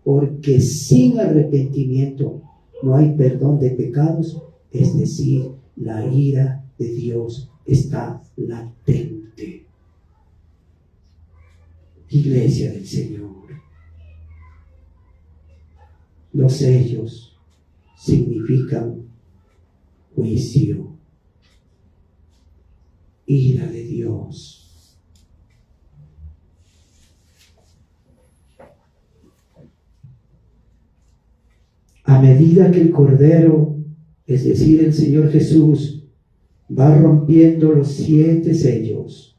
porque sin arrepentimiento no hay perdón de pecados, es decir, la ira de Dios está latente. Iglesia del Señor, los sellos significan juicio, ira de Dios. A medida que el Cordero, es decir, el Señor Jesús, va rompiendo los 7 sellos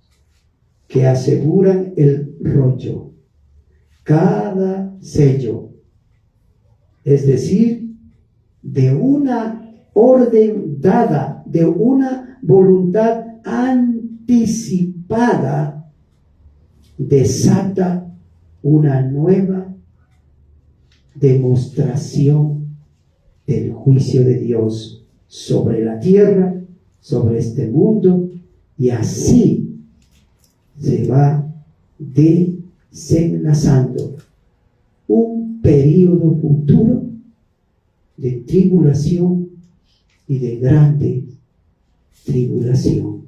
que aseguran el rollo, cada sello, es decir, de una orden dada, de una voluntad anticipada, desata una nueva demostración del juicio de Dios sobre la tierra, sobre este mundo, y así se va desenlazando un período futuro de tribulación y de grande tribulación.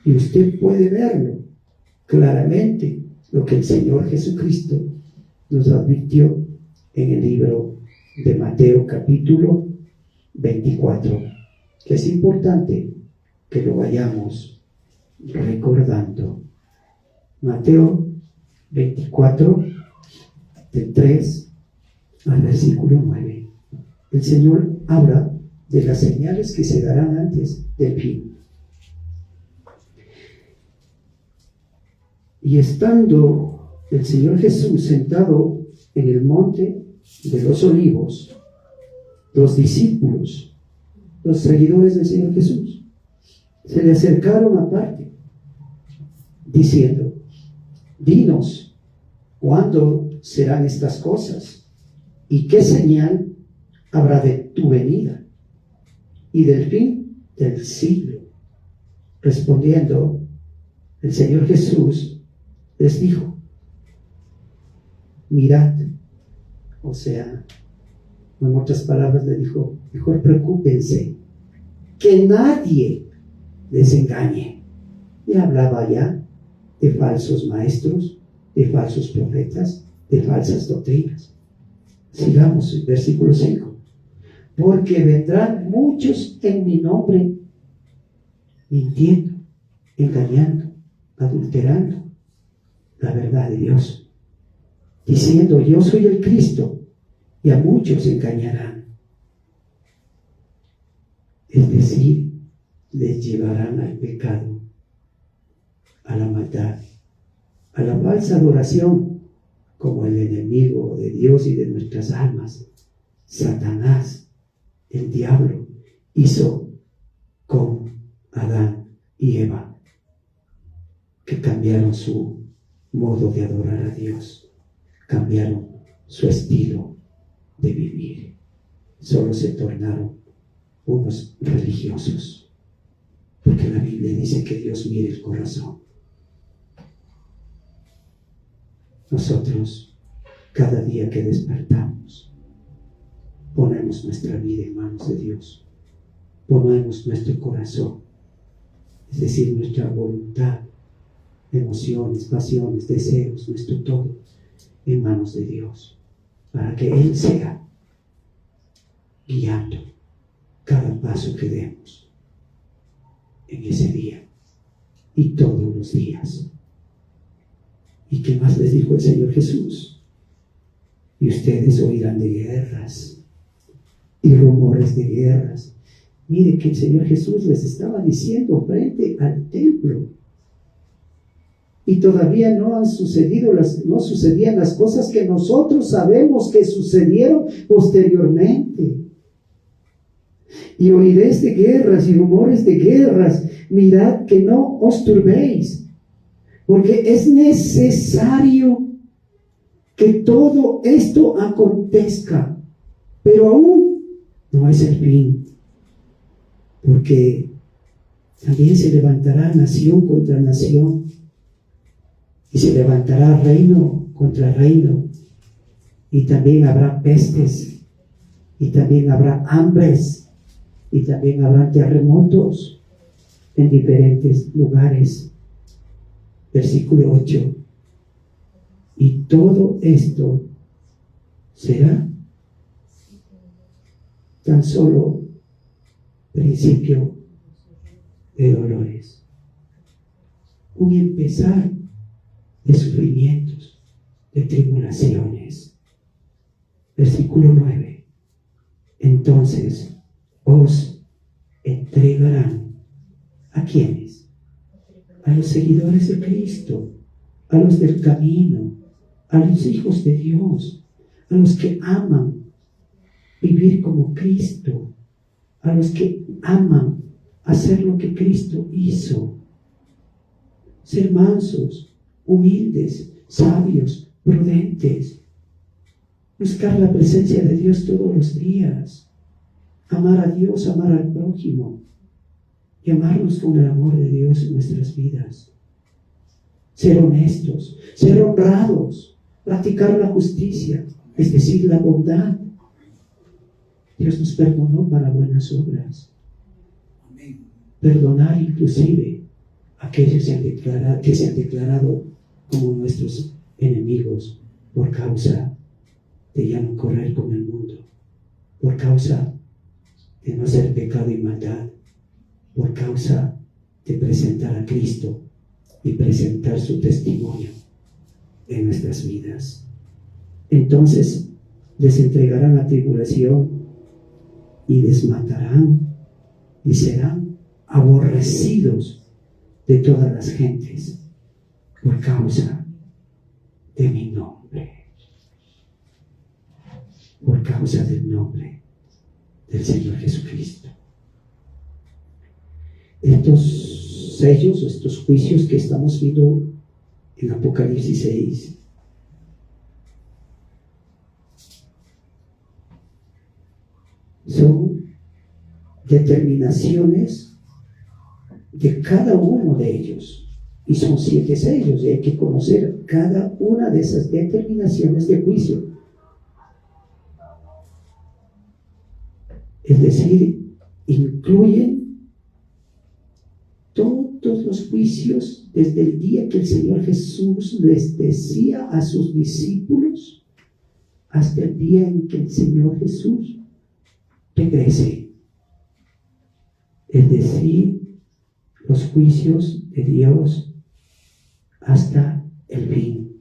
Y usted puede verlo claramente, lo que el Señor Jesucristo nos advirtió en el libro de Mateo capítulo 24, que es importante que lo vayamos recordando. Mateo 24, del 3 al versículo 9. El Señor habla de las señales que se darán antes del fin. Y estando el Señor Jesús sentado en el monte de los olivos, los discípulos, los seguidores del Señor Jesús, se le acercaron aparte, diciendo: dinos, ¿cuándo serán estas cosas? ¿Y qué señal habrá de tu venida y del fin del siglo? Respondiendo, el Señor Jesús les dijo: mirad, o sea, en otras palabras le dijo, mejor preocúpense, que nadie les engañe. Y hablaba ya de falsos maestros, de falsos profetas, de falsas doctrinas. Sigamos el versículo 5. Porque vendrán muchos en mi nombre, mintiendo, engañando, adulterando la verdad de Dios, diciendo: yo soy el Cristo, y a muchos engañarán. Es decir, les llevarán al pecado, a la maldad, a la falsa adoración, como el enemigo de Dios y de nuestras almas, Satanás, el diablo, hizo con Adán y Eva, que cambiaron su modo de adorar a Dios, cambiaron su estilo de vivir, solo se tornaron unos religiosos, porque la Biblia dice que Dios mira el corazón. Nosotros, cada día que despertamos, ponemos nuestra vida en manos de Dios, ponemos nuestro corazón, es decir, nuestra voluntad, emociones, pasiones, deseos, nuestro todo, en manos de Dios, para que Él sea guiando cada paso que demos en ese día y todos los días. ¿Y qué más les dijo el Señor Jesús? Y ustedes oirán de guerras y rumores de guerras. Mire que el Señor Jesús les estaba diciendo frente al templo. Y todavía no sucedían las cosas que nosotros sabemos que sucedieron posteriormente. Y oiréis de guerras y rumores de guerras. Mirad que no os turbéis, porque es necesario que todo esto acontezca, pero aún no es el fin, porque también se levantará nación contra nación, y se levantará reino contra reino, y también habrá pestes, y también habrá hambres, y también habrá terremotos en diferentes lugares. Versículo 8. Y todo esto será tan solo principio de dolores, un empezar de sufrimientos, de tribulaciones. Versículo 9. Entonces os entregarán. ¿A quiénes? A los seguidores de Cristo, a los del camino, a los hijos de Dios, a los que aman vivir como Cristo, a los que aman hacer lo que Cristo hizo, ser mansos, humildes, sabios, prudentes, buscar la presencia de Dios todos los días, amar a Dios, amar al prójimo y amarnos con el amor de Dios en nuestras vidas, ser honestos, ser honrados, practicar la justicia, es decir, la bondad. Dios nos perdonó para buenas obras. Perdonar inclusive a aquellos que se han declarado como nuestros enemigos por causa de ya no correr con el mundo, por causa de no hacer pecado y maldad, por causa de presentar a Cristo y presentar su testimonio en nuestras vidas. Entonces les entregarán la tribulación y les matarán y serán aborrecidos de todas las gentes por causa de mi nombre, por causa del nombre del Señor Jesucristo. Estos sellos, estos juicios que estamos viendo en Apocalipsis 6, son determinaciones de cada uno de ellos, y son 7 sellos, y hay que conocer cada una de esas determinaciones de juicio. Es decir, incluyen todos los juicios desde el día que el Señor Jesús les decía a sus discípulos hasta el día en que el Señor Jesús regrese. Es decir, los juicios de Dios hasta el fin.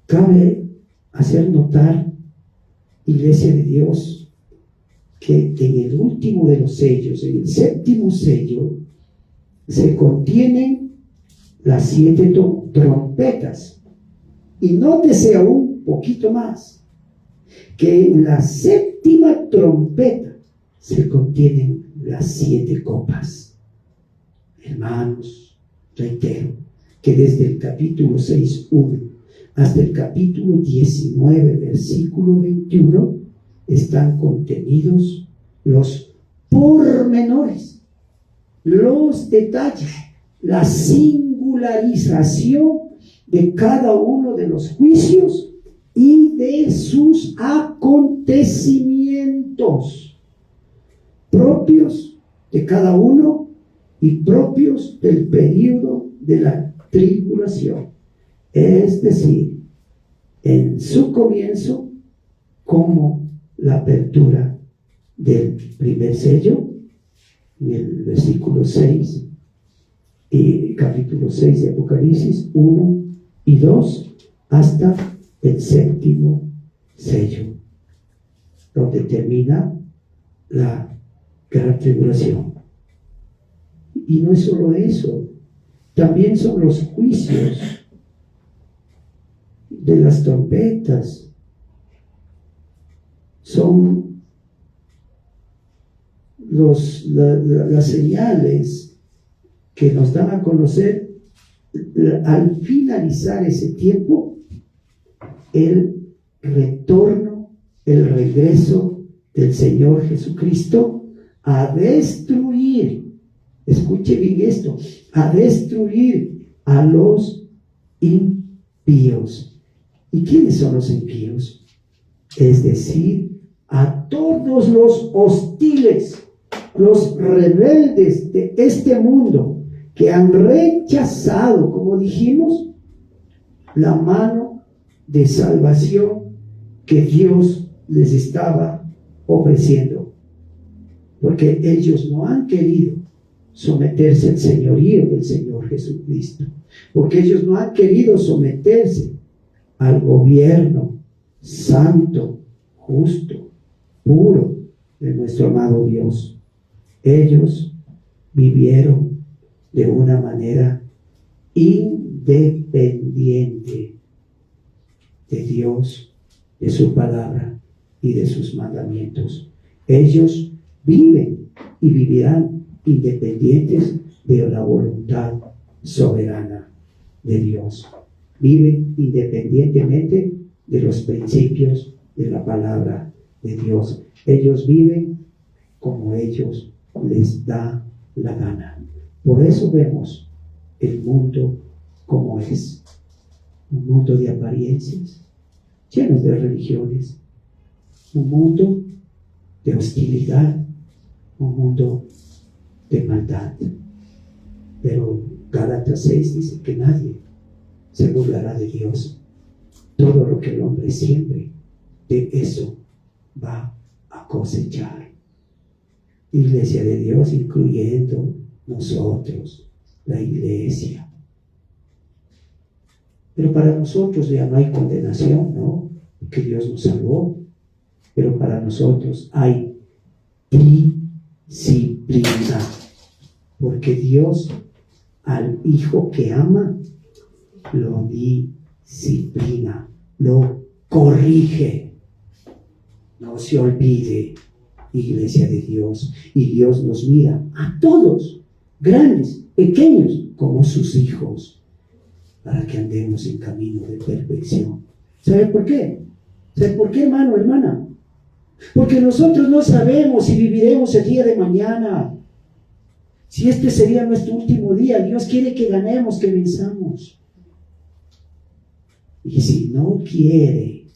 Cabe hacer notar, Iglesia de Dios, que en el último de los sellos, en el 7º sello, se contienen las 7 trompetas. Y nótese aún un poquito más, que en la 7ª trompeta se contienen las 7 copas. Hermanos, reitero que desde el capítulo 6:1 hasta el capítulo 19, versículo 21, están contenidos los pormenores, los detalles, la singularización de cada uno de los juicios y de sus acontecimientos propios de cada uno y propios del período de la tribulación, es decir, en su comienzo como la apertura del primer sello, en el versículo 6 y capítulo 6 de Apocalipsis 1 y 2 hasta el 7º sello, donde termina la gran tribulación. Y no es solo eso, también son los juicios de las trompetas, son las señales que nos dan a conocer al finalizar ese tiempo el retorno, el regreso del Señor Jesucristo a destruir, escuche bien esto, a destruir a los impíos ¿Y quiénes son los impíos? Es decir, a todos los hostiles, los rebeldes de este mundo que han rechazado, como dijimos, la mano de salvación que Dios les estaba ofreciendo. Porque ellos no han querido someterse al señorío del Señor Jesucristo. Porque ellos no han querido someterse al gobierno santo, justo, puro de nuestro amado Dios. Ellos vivieron de una manera independiente de Dios, de su palabra y de sus mandamientos. Ellos viven y vivirán independientes de la voluntad soberana de Dios. Viven independientemente de los principios de la palabra de Dios. Ellos viven como ellos les da la gana. Por eso vemos el mundo como es. Un mundo de apariencias, llenos de religiones. Un mundo de hostilidad. Un mundo de maldad. Pero Gálatas 6 dice que nadie se burlará de Dios. Todo lo que el hombre siembre, de eso va a cosechar. Iglesia de Dios, incluyendo nosotros, la iglesia. Pero para nosotros ya no hay condenación, ¿no? Porque Dios nos salvó. Pero para nosotros hay disciplina. Porque Dios al hijo que ama lo disciplina, lo corrige. No se olvide, iglesia de Dios. Y Dios nos mira a todos, grandes, pequeños, como sus hijos, para que andemos en camino de perfección. ¿Sabe por qué? ¿Sabe por qué, hermano, hermana? Porque nosotros no sabemos si viviremos el día de mañana. Si este sería nuestro último día, Dios quiere que ganemos, que venzamos. Y si no quiere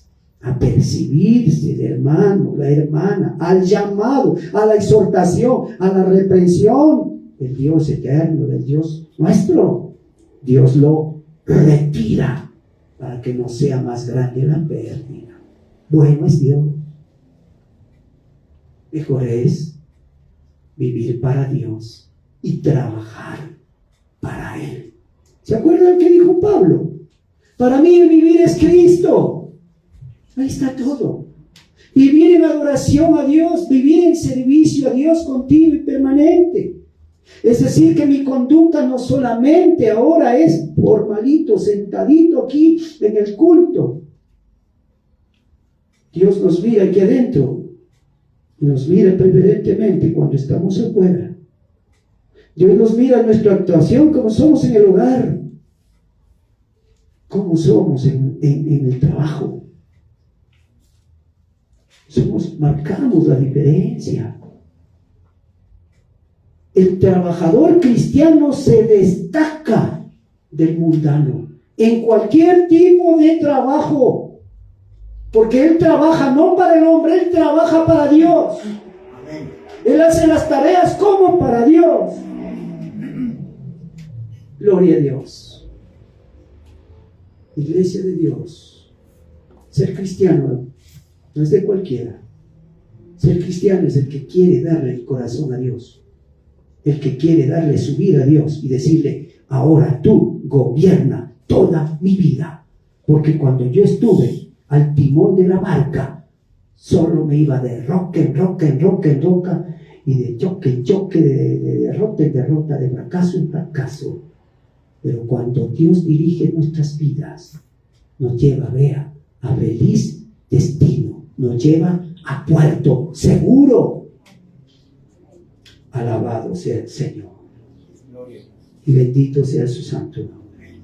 apercibirse el hermano, la hermana, al llamado, a la exhortación, a la reprensión del Dios eterno, del Dios nuestro, Dios lo retira para que no sea más grande la pérdida. Bueno es Dios. Mejor es vivir para Dios y trabajar para Él. ¿Se acuerdan que dijo Pablo? Para mí vivir es Cristo. Ahí está todo. Vivir en adoración a Dios, vivir en servicio a Dios continuo y permanente. Es decir, que mi conducta no solamente ahora es formalito, sentadito aquí en el culto. Dios nos mira aquí adentro. Nos mira preferentemente cuando estamos afuera. Dios nos mira nuestra actuación, como somos en el hogar, como somos en el trabajo. Marcamos la diferencia. El trabajador cristiano se destaca del mundano en cualquier tipo de trabajo, porque él trabaja no para el hombre, él trabaja para Dios. Él hace las tareas como para Dios. Gloria a Dios. Iglesia de Dios. Ser cristiano no es de cualquiera. Ser cristiano es el que quiere darle el corazón a Dios. El que quiere darle su vida a Dios y decirle: ahora tú gobierna toda mi vida. Porque cuando yo estuve al timón de la barca, solo me iba de roca en roca, en roca en roca, y de choque en choque, de derrota en derrota, de fracaso en fracaso. Pero cuando Dios dirige nuestras vidas, nos lleva, vea, a feliz destino, nos lleva a puerto seguro. Alabado sea el Señor y bendito sea su santo nombre.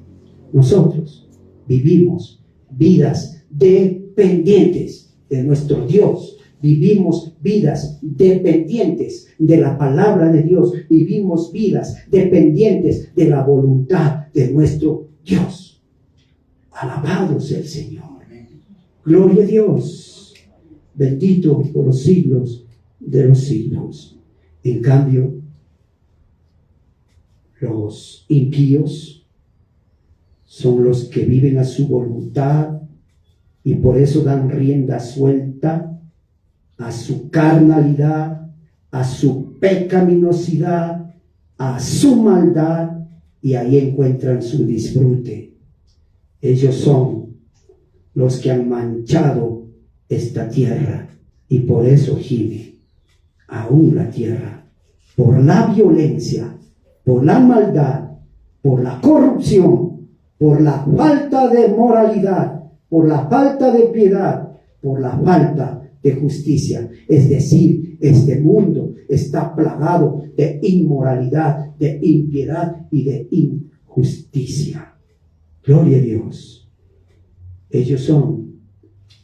Nosotros vivimos vidas dependientes de nuestro Dios. Vivimos vidas dependientes de la palabra de Dios. Vivimos vidas dependientes de la voluntad de nuestro Dios. Alabado sea el Señor. Gloria a Dios. Bendito por los siglos de los siglos. En cambio, los impíos son los que viven a su voluntad y por eso dan rienda suelta a su carnalidad, a su pecaminosidad, a su maldad, y ahí encuentran su disfrute. Ellos son los que han manchado esta tierra y por eso gime aún la tierra, por la violencia, por la maldad, por la corrupción, por la falta de moralidad, por la falta de piedad, por la falta de justicia. Es decir, este mundo está plagado de inmoralidad, de impiedad y de injusticia. Gloria a Dios. Ellos son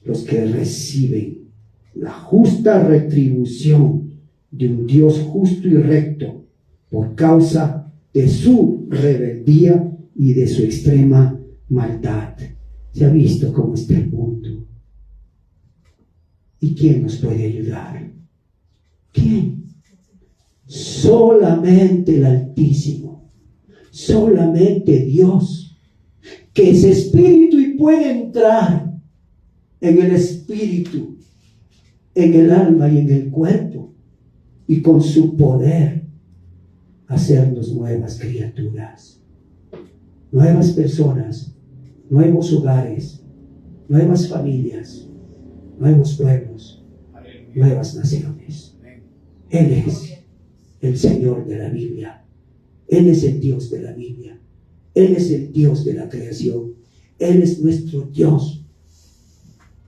los que reciben la justa retribución de un Dios justo y recto por causa de su rebeldía y de su extrema maldad. ¿Se ha visto cómo está el mundo? ¿Y quién nos puede ayudar? ¿Quién? Solamente el Altísimo, solamente Dios, que es espíritu y puede entrar en el espíritu, en el alma y en el cuerpo, y con su poder hacernos nuevas criaturas, nuevas personas, nuevos hogares, nuevas familias, nuevos pueblos, nuevas naciones. Él es el Señor de la Biblia. Él es el Dios de la Biblia. Él es el Dios de la creación. Él es nuestro Dios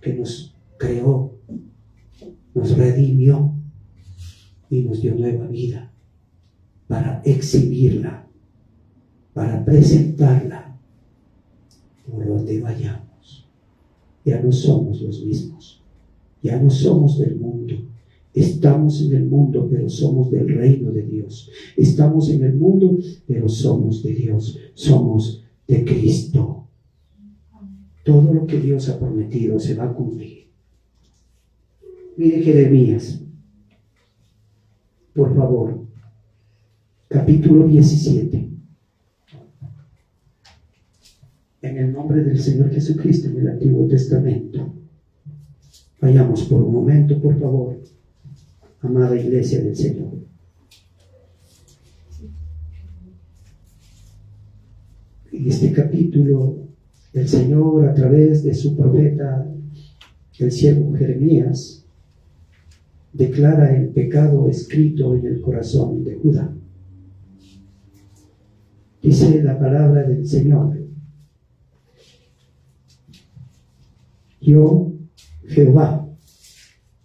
que nos creó, nos redimió y nos dio nueva vida para exhibirla, para presentarla por donde vayamos. Ya no somos los mismos, ya no somos del mundo. Estamos en el mundo, pero somos del reino de Dios. Estamos en el mundo, pero somos de Dios. Somos de Cristo. Todo lo que Dios ha prometido se va a cumplir. Mire Jeremías, por favor, capítulo 17. En el nombre del Señor Jesucristo en el Antiguo Testamento. Vayamos por un momento, por favor, amada iglesia del Señor. En este capítulo, el Señor, a través de su profeta, el siervo Jeremías, declara el pecado escrito en el corazón de Judá. Dice la palabra del Señor: yo, Jehová,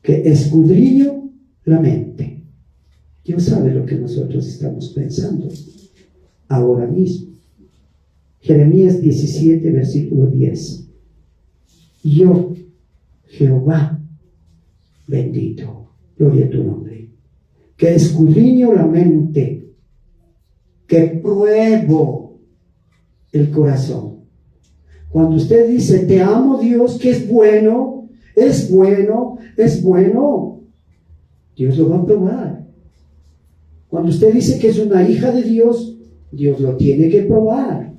que escudriño la mente. Dios sabe lo que nosotros estamos pensando ahora mismo. Jeremías 17, versículo 10. Yo, Jehová, bendito, gloria a tu nombre, que escudriño la mente, que pruebo el corazón. Cuando usted dice, te amo Dios, que es bueno, es bueno, es bueno, Dios lo va a probar. Cuando usted dice que es una hija de Dios, Dios lo tiene que probar.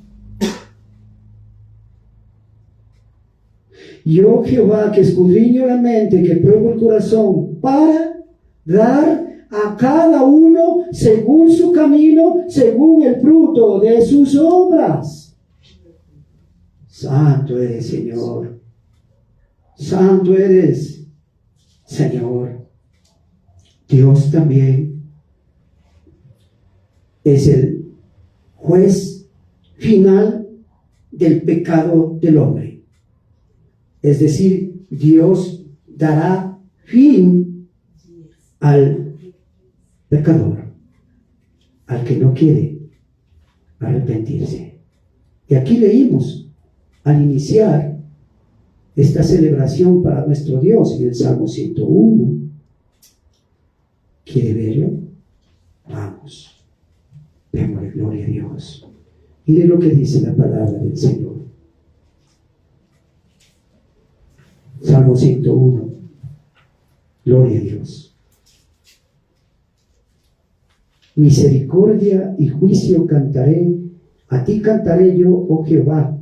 Yo, Jehová, que escudriño la mente, que pruebo el corazón, para dar a cada uno según su camino, según el fruto de sus obras. Santo eres, Señor. Santo eres, Señor. Dios también es el juez final del pecado del hombre. Es decir, Dios dará fin al pecador, al que no quiere arrepentirse. Y aquí leímos al iniciar esta celebración para nuestro Dios en el Salmo 101. ¿Quiere verlo? Vamos. Démosle gloria a Dios. Mire lo que dice la palabra del Señor. Salmo 101. Gloria a Dios. Misericordia y juicio cantaré, a ti cantaré yo, oh Jehová.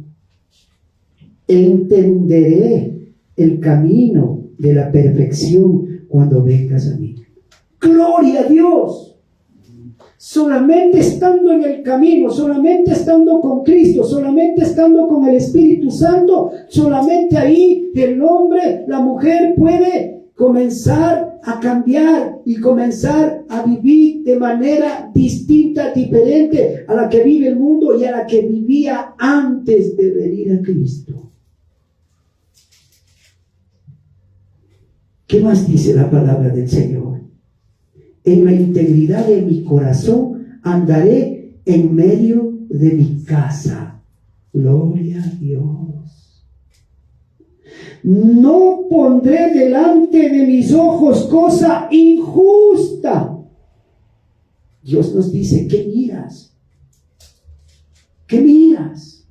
Entenderé el camino de la perfección cuando vengas a mí. Gloria a Dios. Solamente estando en el camino, solamente estando con Cristo, solamente estando con el Espíritu Santo, solamente ahí el hombre, la mujer puede comenzar a cambiar y comenzar a vivir de manera distinta, diferente a la que vive el mundo y a la que vivía antes de venir a Cristo. ¿Qué más dice la palabra del Señor? En la integridad de mi corazón andaré en medio de mi casa. Gloria a Dios. No pondré delante de mis ojos cosa injusta. Dios nos dice, ¿qué miras? ¿Qué miras?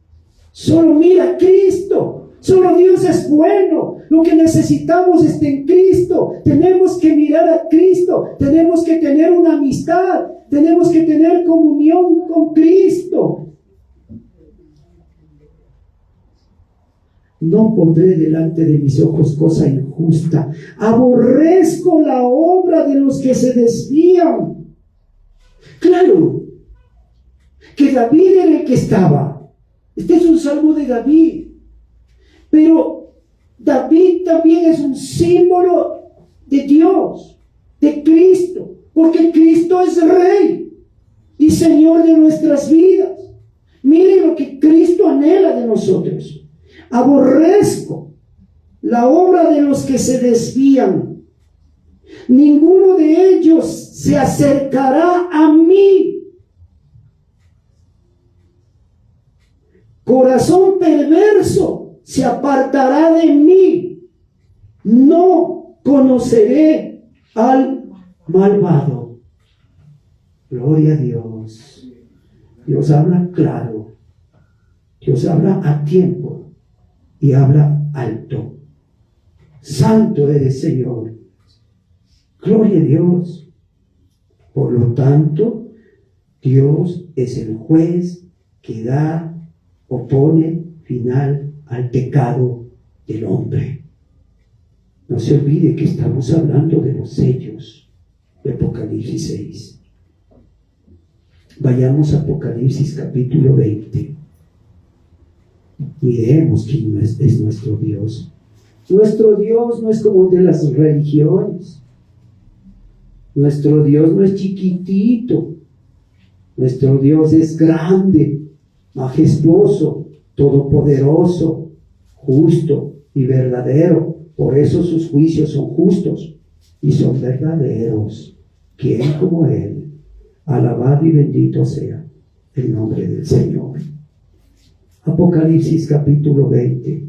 Solo mira a Cristo. Solo Dios es bueno. Lo que necesitamos está en Cristo. Tenemos que mirar a Cristo. Tenemos que tener una amistad. Tenemos que tener comunión con Cristo. No pondré delante de mis ojos cosa injusta. Aborrezco la obra de los que se desvían. Claro, que David era el que estaba. Este es un salmo de David. Pero David también es un símbolo de Dios, de Cristo, porque Cristo es Rey y Señor de nuestras vidas. Miren lo que Cristo anhela de nosotros. Aborrezco la obra de los que se desvían. Ninguno de ellos se acercará a mí. Corazón perverso se apartará de mí. No conoceré al malvado. Gloria a Dios. Dios habla claro. Dios habla a tiempo y habla alto. Santo eres, Señor. Gloria a Dios. Por lo tanto, Dios es el juez que da o pone final al pecado del hombre. No se olvide que estamos hablando de los sellos de Apocalipsis 6. Vayamos a Apocalipsis capítulo 20. Miremos quién es nuestro Dios. Nuestro Dios no es como el de las religiones. Nuestro Dios no es chiquitito. Nuestro Dios es grande, majestuoso, todopoderoso, justo y verdadero. Por eso sus juicios son justos y son verdaderos. ¿Quién como Él? Alabado y bendito sea el nombre del Señor. Apocalipsis capítulo 20.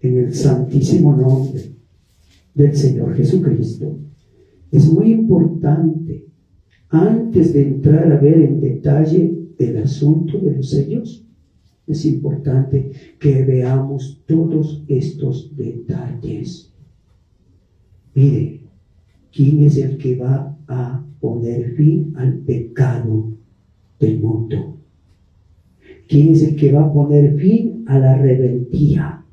En el santísimo nombre del Señor Jesucristo. Es muy importante, antes de entrar a ver en detalle el asunto de los sellos, es importante que veamos todos estos detalles. Mire, ¿quién es el que va a poner fin al pecado del mundo? ¿Quién es el que va a poner fin a la rebeldía?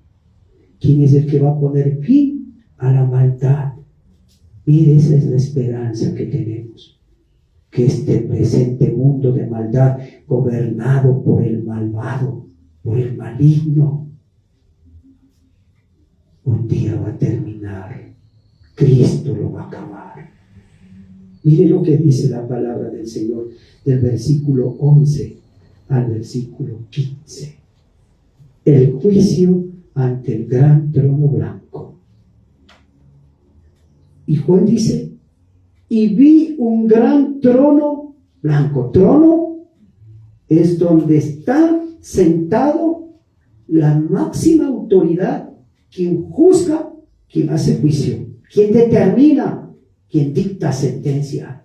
¿Quién es el que va a poner fin a la maldad? Mire, esa es la esperanza que tenemos. Que este presente mundo de maldad, gobernado por el malvado, por el maligno, un día va a terminar. Cristo lo va a acabar. Mire lo que dice la palabra del Señor, del versículo 11 al versículo 15. El juicio ante el gran trono blanco. Y Juan dice, y vi un gran trono blanco. Trono es donde está sentado la máxima autoridad, quien juzga, quien hace juicio, quien determina, quien dicta sentencia.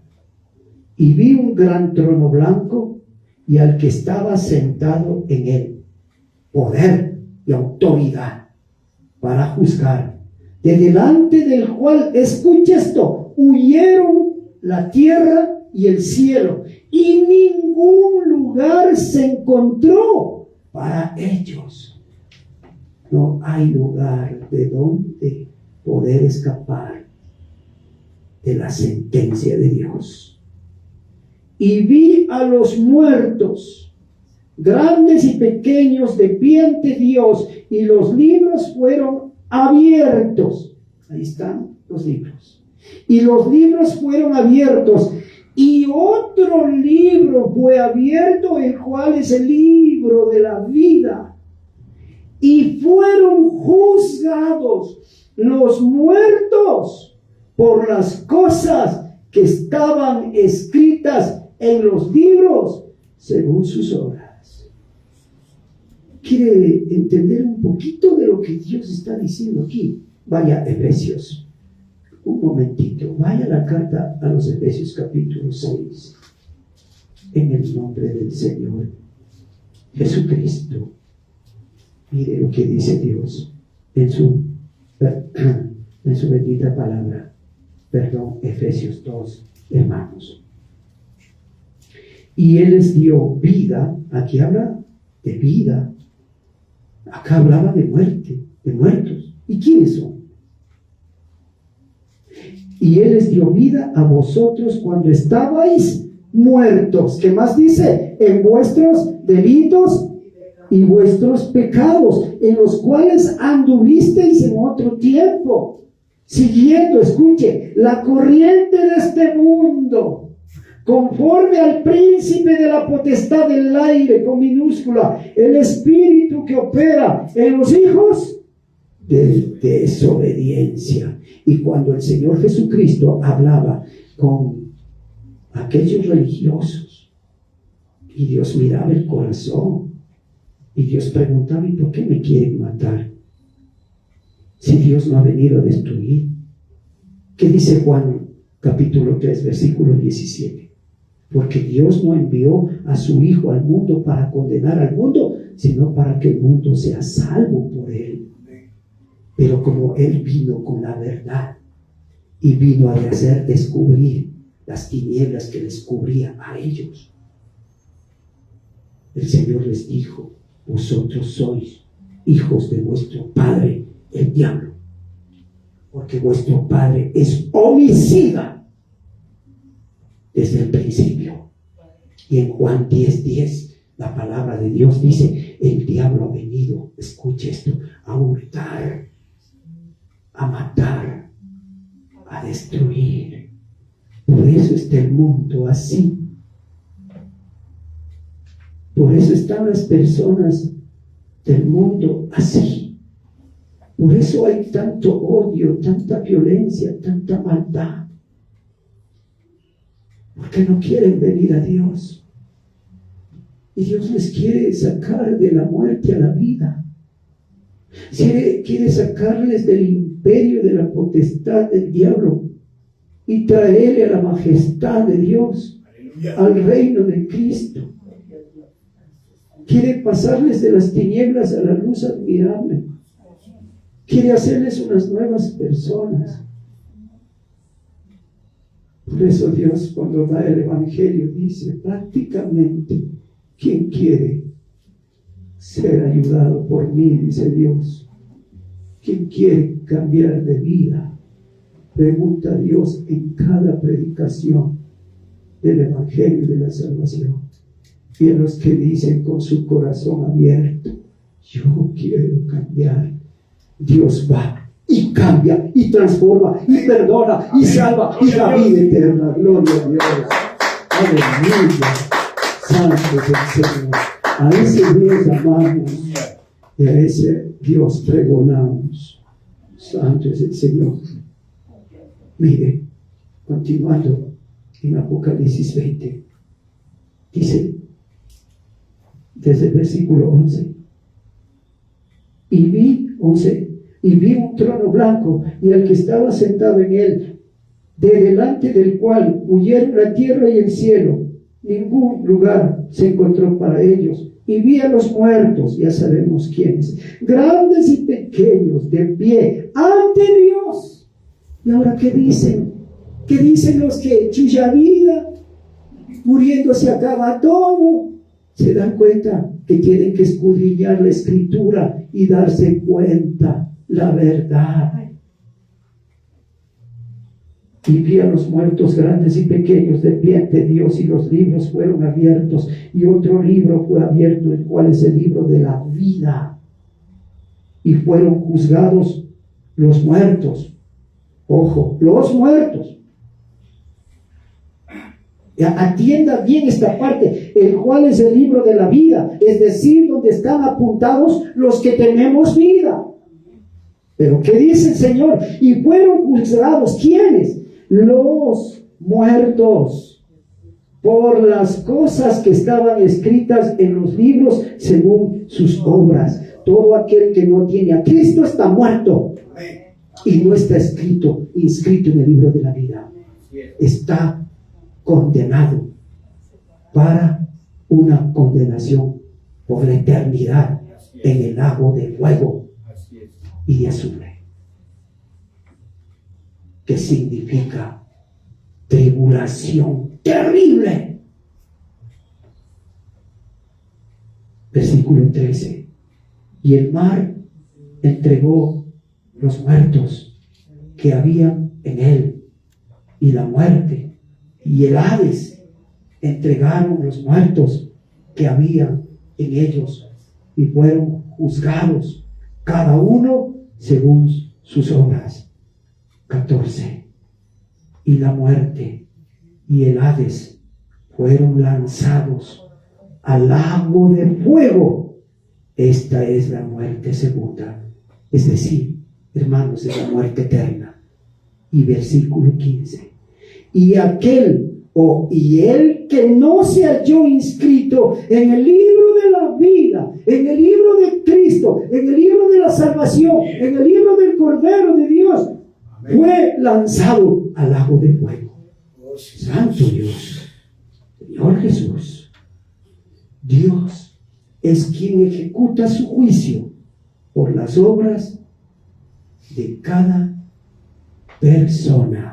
Y vi un gran trono blanco y al que estaba sentado en él, poder y autoridad para juzgar, de delante del cual, escucha esto, huyeron la tierra y el cielo, y ningún lugar se encontró para ellos. No hay lugar de donde poder escapar de la sentencia de Dios. Y vi a los muertos, grandes y pequeños, de pie ante Dios, y los libros fueron abiertos. Ahí están los libros. Y los libros fueron abiertos, y otro libro fue abierto, el cual es el libro de la vida. Y fueron juzgados los muertos por las cosas que estaban escritas en los libros según sus obras. ¿Quiere entender un poquito de lo que Dios está diciendo aquí? Vaya a Efesios, un momentito, vaya a la carta a los Efesios capítulo 6, en el nombre del Señor Jesucristo. Mire lo que dice Dios en su bendita palabra. Perdón, Efesios 2, hermanos. Y Él les dio vida. Aquí habla de vida. Acá hablaba de muerte, de muertos. ¿Y quiénes son? Y Él les dio vida a vosotros cuando estabais muertos. ¿Qué más dice? En vuestros delitos y vuestros pecados, en los cuales anduvisteis en otro tiempo, siguiendo, escuche, la corriente de este mundo, conforme al príncipe de la potestad del aire, con minúscula, el espíritu que opera en los hijos de desobediencia. Y cuando el Señor Jesucristo hablaba con aquellos religiosos, y Dios miraba el corazón, y Dios preguntaba: ¿y por qué me quieren matar? Si Dios no ha venido a destruir. ¿Qué dice Juan capítulo 3, versículo 17? Porque Dios no envió a su Hijo al mundo para condenar al mundo, sino para que el mundo sea salvo por Él. Pero como Él vino con la verdad y vino a hacer descubrir las tinieblas que les cubría a ellos, el Señor les dijo: vosotros sois hijos de vuestro padre, el diablo, porque vuestro padre es homicida desde el principio. Y en Juan 10:10, la palabra de Dios dice: el diablo ha venido, escuche esto, a hurtar, a matar, a destruir. Por eso está el mundo así. Por eso están las personas del mundo así. Por eso hay tanto odio, tanta violencia, tanta maldad. Porque no quieren venir a Dios. Y Dios les quiere sacar de la muerte a la vida. Quiere sacarles del imperio de la potestad del diablo y traerle a la majestad de Dios, al reino de Cristo. Quiere pasarles de las tinieblas a la luz admirable. Quiere hacerles unas nuevas personas. Por eso Dios, cuando da el evangelio, dice prácticamente: ¿quién quiere ser ayudado por mí? Dice Dios. ¿Quién quiere cambiar de vida? Pregunta a Dios en cada predicación del evangelio de la salvación. Y a los que dicen con su corazón abierto: yo quiero cambiar, Dios va y cambia y transforma y perdona y salva y da vida eterna. Gloria a Dios. Aleluya. Santo es el Señor. A ese Dios amamos y a ese Dios pregonamos. Santo es el Señor. Mire, continuando en Apocalipsis 20, dice desde el versículo 11: y vi un trono blanco y al que estaba sentado en él, de delante del cual huyeron la tierra y el cielo, ningún lugar se encontró para ellos. Y vi a los muertos, ya sabemos quiénes, grandes y pequeños, de pie ante Dios. ¿Y ahora qué dicen? ¿Qué dicen los que cuya vida, muriendo, se acaba todo? Se dan cuenta que tienen que escudriñar la Escritura y darse cuenta la verdad. Y vi a los muertos grandes y pequeños de pie ante Dios, y los libros fueron abiertos, y otro libro fue abierto, el cual es el libro de la vida. Y fueron juzgados los muertos. Ojo, los muertos. Atienda bien esta parte, el cual es el libro de la vida, es decir, donde están apuntados los que tenemos vida. Pero ¿qué dice el Señor? Y fueron juzgados, ¿quiénes? Los muertos, por las cosas que estaban escritas en los libros según sus obras. Todo aquel que no tiene a Cristo está muerto y no está inscrito en el libro de la vida. Está condenado para una condenación por la eternidad en el lago de fuego y de azufre, que significa tribulación terrible. Versículo 13. Y el mar entregó los muertos que habían en él, y la muerte y el Hades entregaron los muertos que habían en ellos, y fueron juzgados cada uno según sus obras. 14. Y la muerte y el Hades fueron lanzados al lago de fuego. Esta es la muerte segunda, es decir, hermanos, es la muerte eterna. Y versículo 15. Y el que no se halló inscrito en el libro de la vida, en el libro de Cristo, en el libro de la salvación, en el libro del Cordero de Dios, fue lanzado al lago de fuego. Santo Dios, Señor Jesús, Dios es quien ejecuta su juicio por las obras de cada persona.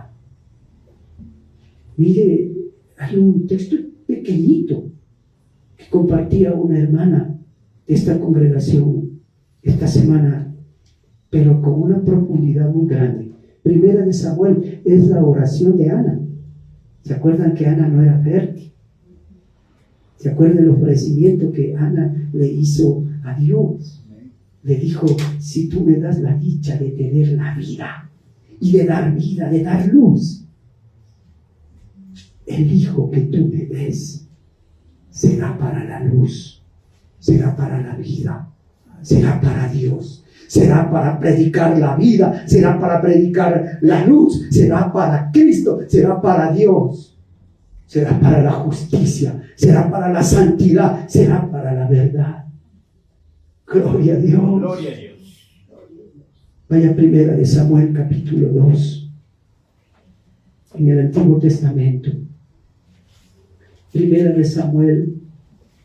Mire, hay un texto pequeñito que compartía una hermana de esta congregación esta semana, pero con una profundidad muy grande. Primera de Samuel es la oración de Ana. ¿Se acuerdan que Ana no era fértil? ¿Se acuerdan del ofrecimiento que Ana le hizo a Dios? Le dijo: si tú me das la dicha de tener la vida y de dar vida, de dar luz, el hijo que tú me des será para la luz, será para la vida, será para Dios, será para predicar la vida, será para predicar la luz, será para Cristo, será para Dios, será para la justicia, será para la santidad, será para la verdad. Gloria a Dios. Gloria a Dios. Vaya primera de Samuel capítulo 2, en el Antiguo Testamento. Primera de Samuel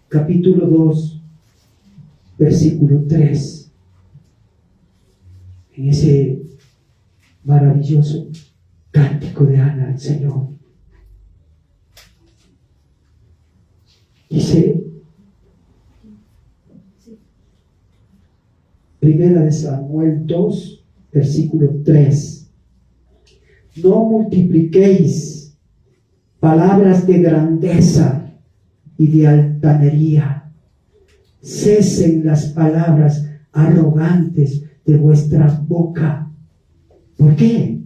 capítulo 2, versículo 3. En ese maravilloso cántico de Ana al Señor, dice: Primera de Samuel 2, versículo 3. No multipliquéis palabras de grandeza y de altanería. Cesen las palabras arrogantes de vuestra boca. ¿Por qué?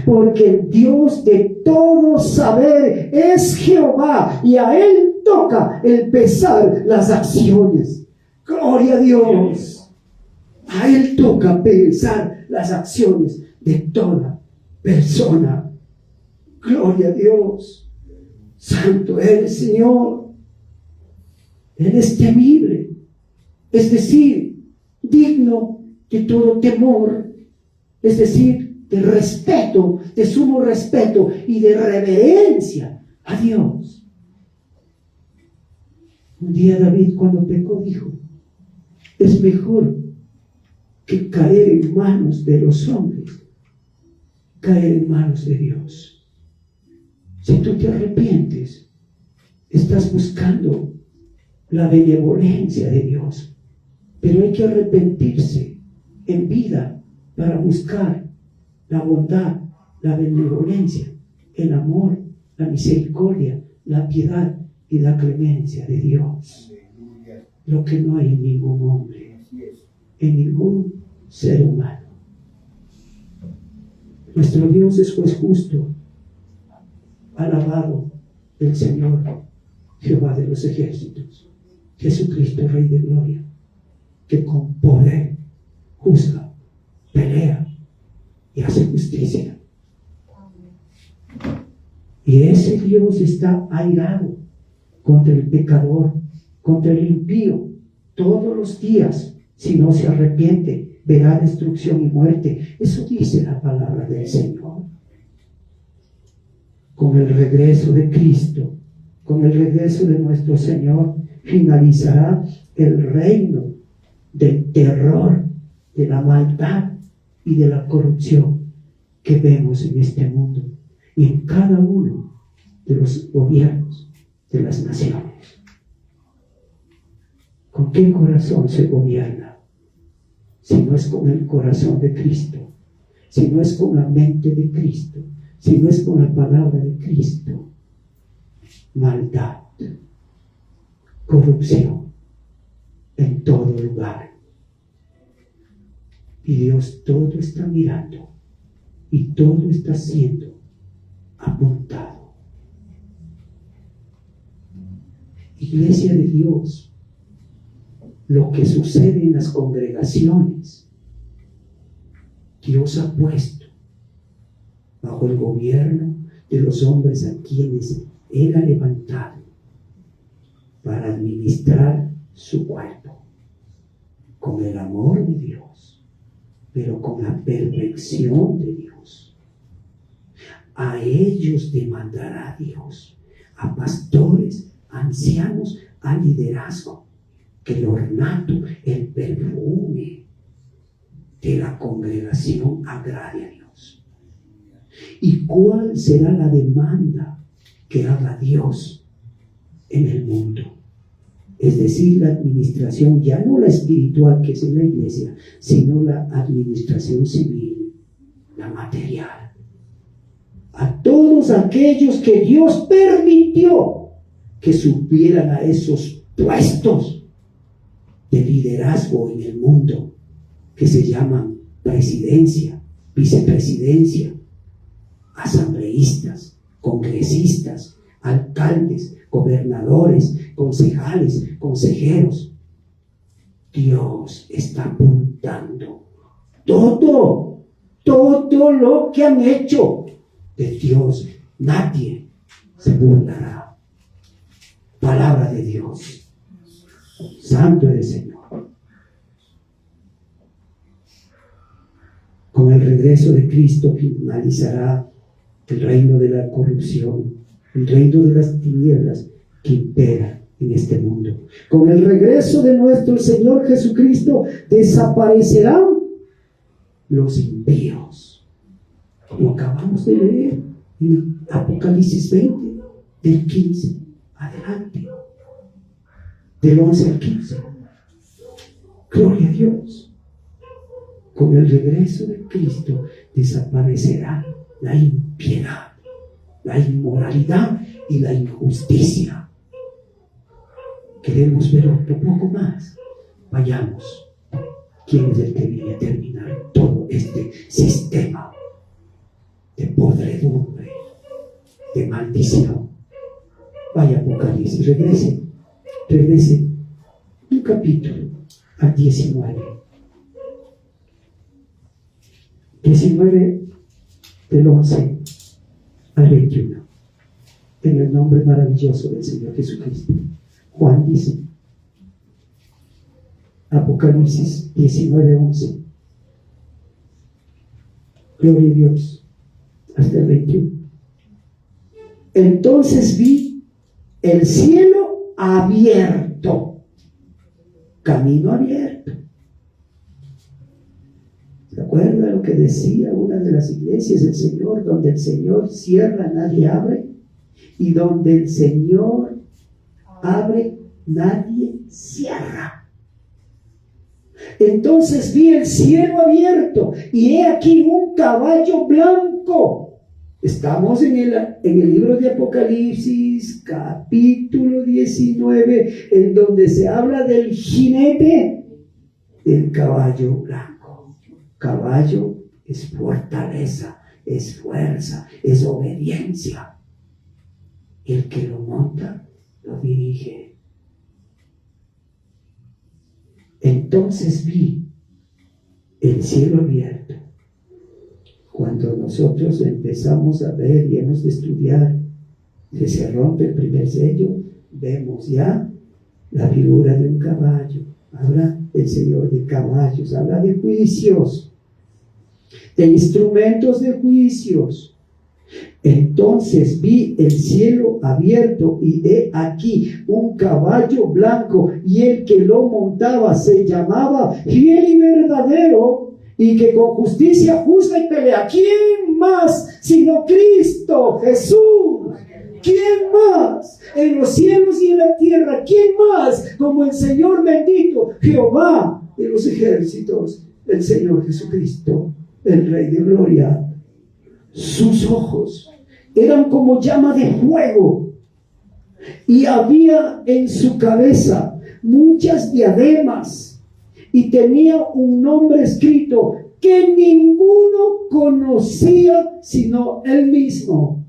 Porque el Dios de todo saber es Jehová, y a Él toca el pesar las acciones. Gloria a Dios. A Él toca pesar las acciones de toda persona. Gloria a Dios. Santo es el Señor. Él es temible, es decir, digno de todo temor, es decir, de respeto, de sumo respeto y de reverencia a Dios. Un día David, cuando pecó, dijo: es mejor que caer en manos de los hombres, caer en manos de Dios. Si tú te arrepientes, estás buscando la benevolencia de Dios, pero hay que arrepentirse en vida para buscar la bondad, la benevolencia, el amor, la misericordia, la piedad y la clemencia de Dios. Lo que no hay en ningún hombre, en ningún ser humano. Nuestro Dios es juez justo. Alabado el Señor, Jehová de los ejércitos, Jesucristo, Rey de gloria, que con poder juzga, pelea y hace justicia. Y ese Dios está airado contra el pecador, contra el impío, todos los días. Si no se arrepiente, verá destrucción y muerte. Eso dice la palabra del Señor. Con el regreso de Cristo, con el regreso de nuestro Señor, finalizará el reino del terror, de la maldad y de la corrupción que vemos en este mundo y en cada uno de los gobiernos de las naciones. ¿Con qué corazón se gobierna? Si no es con el corazón de Cristo, si no es con la mente de Cristo, si no es con la palabra de Cristo. Maldad, corrupción en todo lugar. Y Dios todo está mirando y todo está siendo apuntado. Iglesia de Dios, lo que sucede en las congregaciones, Dios ha puesto bajo el gobierno de los hombres a quienes Él ha levantado para administrar su cuerpo con el amor de Dios, pero con la perfección de Dios. A ellos demandará Dios, a pastores, ancianos, a liderazgo, que el ornato, el perfume de la congregación agrade a Dios. ¿Y cuál será la demanda que haga Dios en el mundo? Es decir, la administración, ya no la espiritual que es en la iglesia, sino la administración civil, la material. A todos aquellos que Dios permitió que subieran a esos puestos de liderazgo en el mundo, que se llaman presidencia, vicepresidencia, asambleístas, congresistas, alcaldes, gobernadores, concejales, consejeros. Dios está apuntando todo lo que han hecho. De Dios nadie se burlará. Palabra de Dios. Santo es el Señor. Con el regreso de Cristo finalizará el reino de la corrupción, el reino de las tinieblas que impera en este mundo. Con el regreso de nuestro Señor Jesucristo desaparecerán los impíos, como acabamos de leer en Apocalipsis 20, del 15 adelante, del 11 al 15. Gloria a Dios. Con el regreso de Cristo desaparecerá la impiedad, la inmoralidad y la injusticia. Queremos ver un poco más. Vayamos. ¿Quién es el que viene a terminar todo este sistema de podredumbre, de maldición? Vaya Apocalipsis, regrese un capítulo al 19 del 11 al 21, en el nombre maravilloso del Señor Jesucristo. Juan dice, Apocalipsis 19:11, gloria a Dios, hasta el 21. Entonces vi el cielo abierto abierto. Camino abierto. ¿Se acuerda lo que decía una de las iglesias del Señor? Donde el Señor cierra, nadie abre. Y donde el Señor abre, nadie cierra. Entonces vi el cielo abierto y he aquí un caballo blanco. Estamos en el libro de Apocalipsis, capítulo 19, en donde se habla del jinete del caballo blanco. Caballo es fortaleza, es fuerza, es obediencia. El que lo monta, lo dirige. Entonces vi el cielo abierto. Cuando nosotros empezamos a ver y hemos de estudiar, que se rompe el primer sello, vemos ya la figura de un caballo. Habla el Señor de caballos, habla de juicios, de instrumentos de juicios. Entonces vi el cielo abierto y he aquí un caballo blanco, y el que lo montaba se llamaba Fiel y Verdadero, y que con justicia juzga y pelea. ¿Quién más sino Cristo Jesús? ¿Quién más en los cielos y en la tierra? ¿Quién más como el Señor bendito, Jehová de los ejércitos, el Señor Jesucristo, el Rey de Gloria? Sus ojos eran como llama de fuego, y había en su cabeza muchas diademas, y tenía un nombre escrito que ninguno conocía sino él mismo.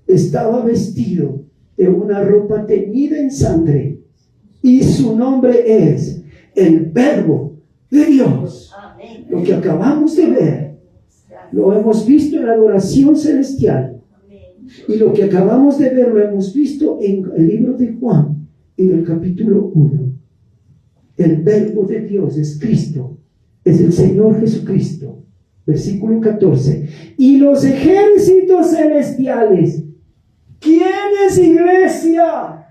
Estaba vestido de una ropa teñida en sangre, y su nombre es el Verbo de Dios. Lo que acabamos de ver lo hemos visto en la adoración celestial, y lo que acabamos de ver lo hemos visto en el libro de Juan, en el capítulo 1. El Verbo de Dios es Cristo, es el Señor Jesucristo. Versículo 14. Y los ejércitos celestiales. ¿Quién es iglesia?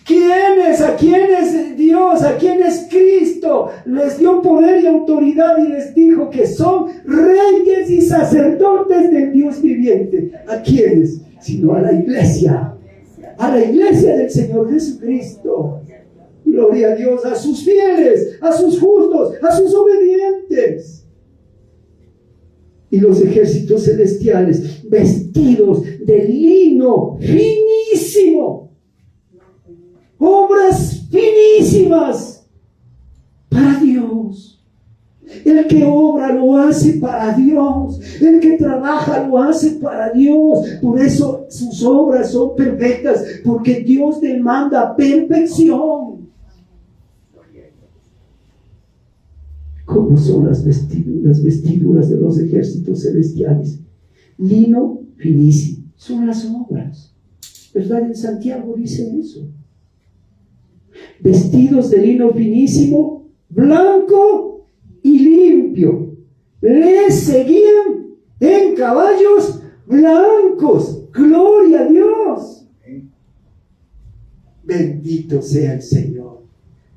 ¿Quiénes? ¿A quién es Dios? ¿A quién es Cristo? Les dio poder y autoridad y les dijo que son reyes y sacerdotes del Dios viviente. ¿A quiénes? Sino a la iglesia. A la iglesia del Señor Jesucristo. Gloria a Dios, a sus fieles, a sus justos, a sus obedientes. Y los ejércitos celestiales vestidos de lino finísimo, obras finísimas para Dios. El que obra lo hace para Dios, el que trabaja lo hace para Dios. Por eso sus obras son perfectas, porque Dios demanda perfección. ¿Cómo son las vestiduras de los ejércitos celestiales? Lino finísimo, son las obras, ¿verdad? En Santiago dice eso. Vestidos de lino finísimo, blanco y limpio. Les seguían en caballos blancos. ¡Gloria a Dios! Bendito sea el Señor.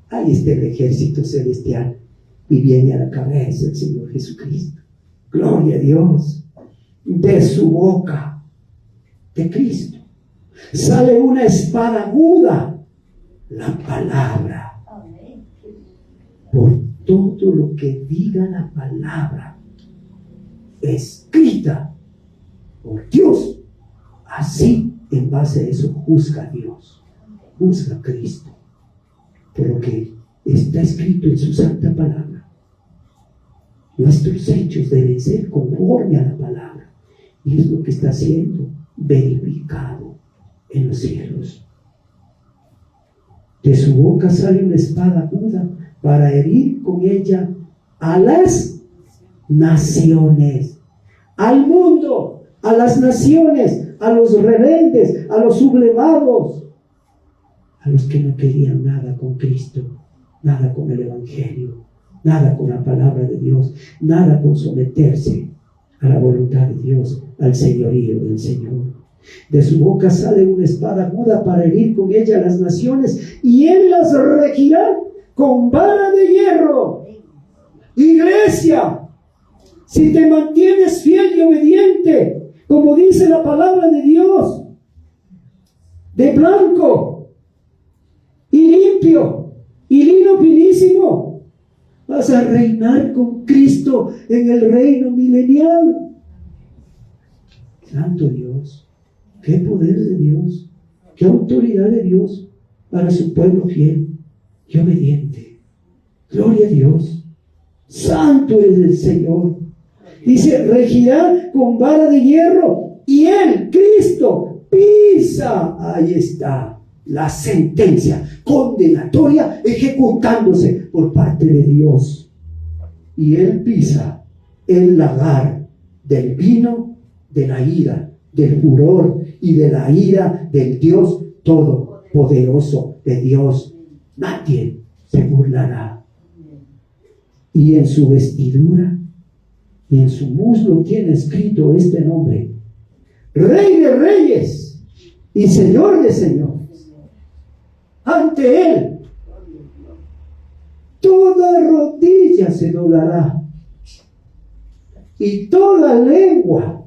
Ahí está el ejército celestial. Y viene a la cabeza el Señor Jesucristo. Gloria a Dios. De su boca, de Cristo, sale una espada aguda, la palabra. Por todo lo que diga la palabra escrita por Dios, así en base a eso juzga a Dios, juzga a Cristo, por lo que está escrito en su santa palabra. Nuestros hechos deben ser conforme a la palabra, y es lo que está siendo verificado en los cielos. De su boca sale una espada aguda para herir con ella a las naciones, al mundo, a las naciones, a los rebeldes, a los sublevados, a los que no querían nada con Cristo, nada con el Evangelio, nada con la palabra de Dios, nada con someterse a la voluntad de Dios, al señorío del Señor. De su boca sale una espada aguda para herir con ella a las naciones, y él las regirá con vara de hierro. Iglesia, si te mantienes fiel y obediente, como dice la palabra de Dios, de blanco y limpio y lino finísimo, vas a reinar con Cristo en el reino milenial. Santo Dios, qué poder de Dios, qué autoridad de Dios para su pueblo fiel y obediente. Gloria a Dios. Santo es el Señor. Dice, regirá con vara de hierro, y él, Cristo, pisa. Ahí está la sentencia condenatoria ejecutándose por parte de Dios. Y él pisa el lagar del vino de la ira, del furor y de la ira del Dios Todopoderoso, de Dios. Nadie se burlará. Y en su vestidura y en su muslo tiene escrito este nombre: Rey de Reyes y Señor de Señores. Ante él toda rodilla se doblará y toda lengua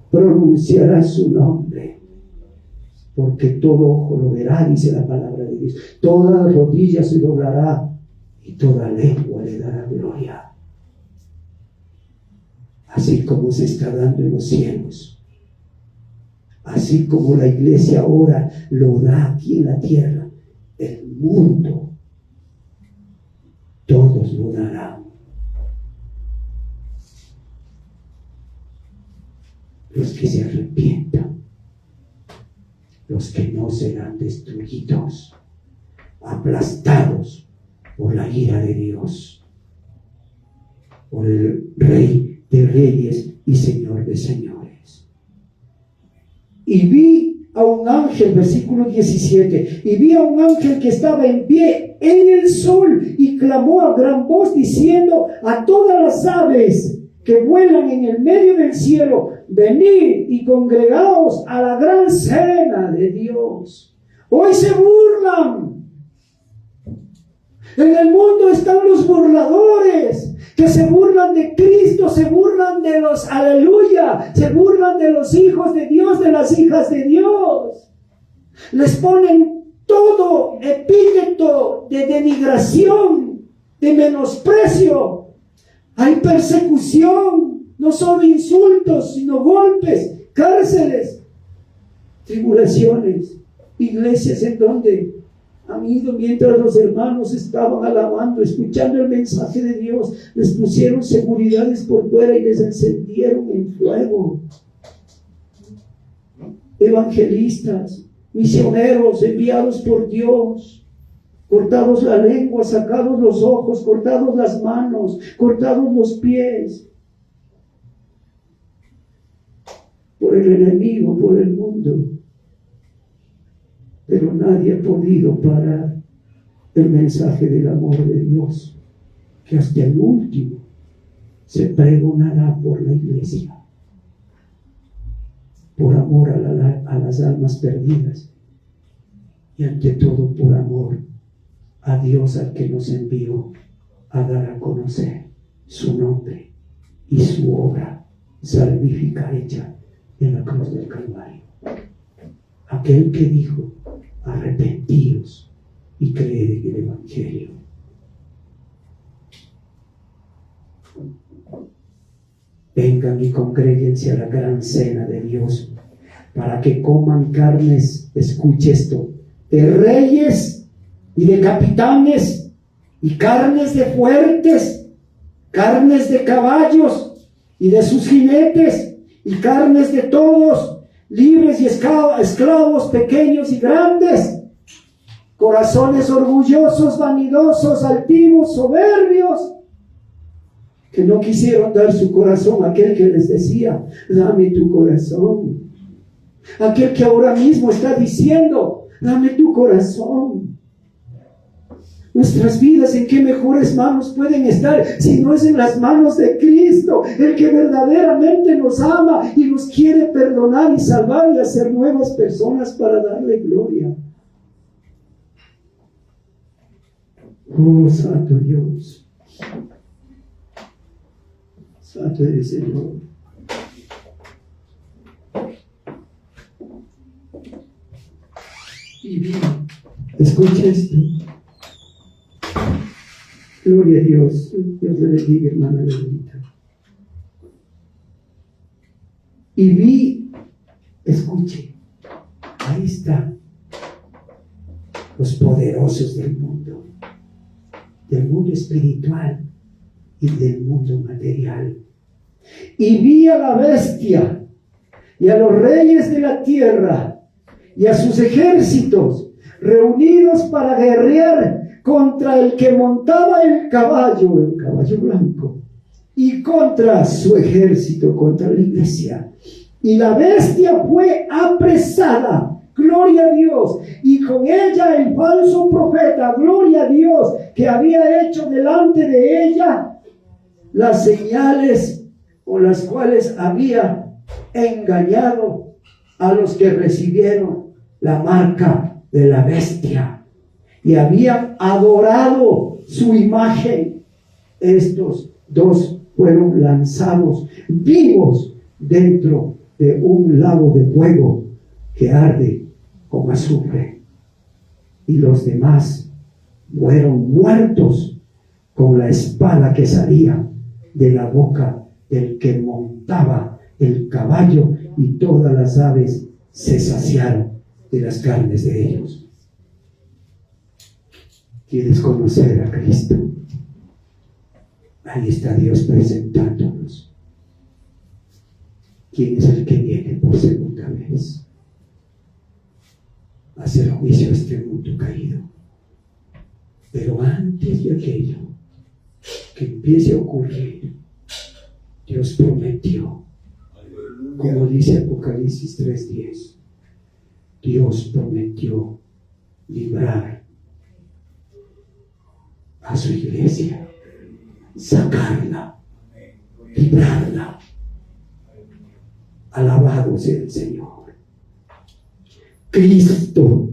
pronunciará su nombre, porque todo ojo lo verá, dice la palabra de Dios. Toda rodilla se doblará y toda lengua le dará gloria. Así como se está dando en los cielos, así como la iglesia ahora lo da aquí en la tierra, el mundo, todos lo darán. Los que se arrepientan, los que no serán destruidos, aplastados por la ira de Dios, por el Rey de Reyes y Señor de Señores. Y vi a un ángel, versículo 17, y vi a un ángel que estaba en pie en el sol y clamó a gran voz diciendo a todas las aves que vuelan en el medio del cielo: venid y congregaos a la gran cena de Dios. Hoy se burlan. En el mundo están los burladores que se burlan de Cristo, se burlan de los, aleluya, se burlan de los hijos de Dios, de las hijas de Dios. Les ponen todo epíteto de denigración, de menosprecio. Hay persecución, no solo insultos, sino golpes, cárceles, tribulaciones, iglesias en donde han ido mientras los hermanos estaban alabando, escuchando el mensaje de Dios, les pusieron seguridades por fuera y les encendieron en fuego. Evangelistas, misioneros enviados por Dios, cortados la lengua, sacados los ojos, cortados las manos, cortados los pies, por el enemigo, por el mundo. Pero nadie ha podido parar el mensaje del amor de Dios, que hasta el último se pregonará por la iglesia, por amor a las almas perdidas, y ante todo por amor a Dios, al que nos envió a dar a conocer su nombre y su obra salvífica hecha en la cruz del Calvario. Aquel que dijo: arrepentíos y creed en el Evangelio. Vengan y congréguense a la gran cena de Dios, para que coman carnes, escuche esto, de reyes y de capitanes, y carnes de fuertes, carnes de caballos y de sus jinetes, y carnes de todos, libres y esclavos, pequeños y grandes, corazones orgullosos, vanidosos, altivos, soberbios, que no quisieron dar su corazón a aquel que les decía: dame tu corazón. Aquel que ahora mismo está diciendo: dame tu corazón. Nuestras vidas, ¿en qué mejores manos pueden estar si no es en las manos de Cristo, el que verdaderamente nos ama y nos quiere perdonar y salvar y hacer nuevas personas para darle gloria? Oh, santo Dios, santo eres Señor. Y bien, escucha esto. Gloria a Dios. Dios le bendiga, hermana Benedita. Y vi, escuche, ahí está, los poderosos del mundo espiritual y del mundo material. Y vi a la bestia y a los reyes de la tierra y a sus ejércitos reunidos para guerrear contra el que montaba el caballo blanco, y contra su ejército, contra la iglesia. Y la bestia fue apresada, gloria a Dios, y con ella el falso profeta, gloria a Dios, que había hecho delante de ella las señales con las cuales había engañado a los que recibieron la marca de la bestia y habían adorado su imagen. Estos dos fueron lanzados vivos dentro de un lago de fuego que arde como azufre, y los demás fueron muertos con la espada que salía de la boca del que montaba el caballo, y todas las aves se saciaron de las carnes de ellos. ¿Quieres conocer a Cristo? Ahí está Dios presentándonos. ¿Quién es el que viene por segunda vez a hacer juicio a este mundo caído? Pero antes de aquello que empiece a ocurrir, Dios prometió, como dice Apocalipsis 3:10, Dios prometió librar a su iglesia, sacarla, librarla. Alabado sea el Señor. Cristo,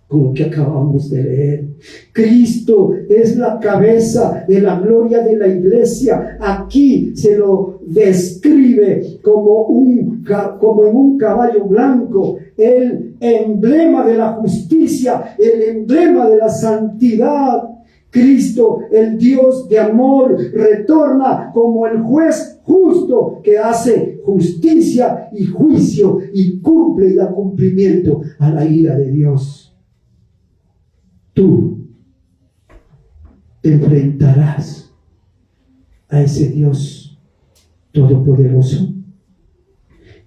como que acabamos de leer, Cristo es la cabeza de la gloria de la iglesia. Aquí se lo describe como en un caballo blanco, el emblema de la justicia, el emblema de la santidad. Cristo, el Dios de amor, retorna como el juez justo que hace justicia y juicio y cumple y da cumplimiento a la ira de Dios. Tú te enfrentarás a ese Dios todopoderoso.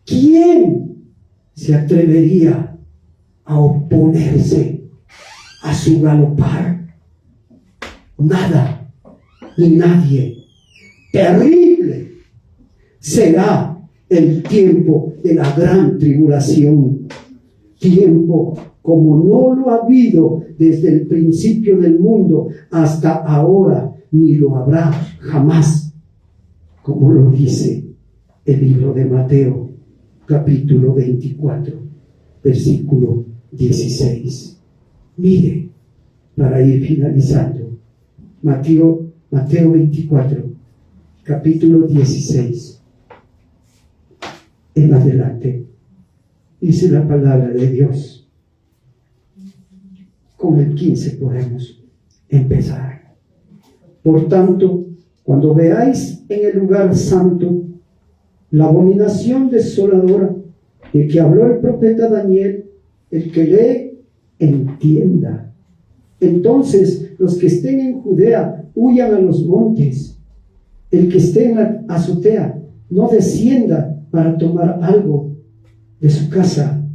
¿Quién se atrevería a oponerse a su galopar? Nada ni nadie. Terrible será el tiempo de la gran tribulación, tiempo como no lo ha habido desde el principio del mundo hasta ahora, ni lo habrá jamás, como lo dice el libro de Mateo, capítulo 24, versículo 16. Mire, para ir finalizando, Mateo 24, capítulo 16, en adelante, dice la palabra de Dios. Con el 15 podemos empezar. Por tanto, cuando veáis en el lugar santo la abominación desoladora de que habló el profeta Daniel, el que lee, entienda. Entonces los que estén en Judea huyan a los montes. El que esté en la azotea no descienda para tomar algo de su casa.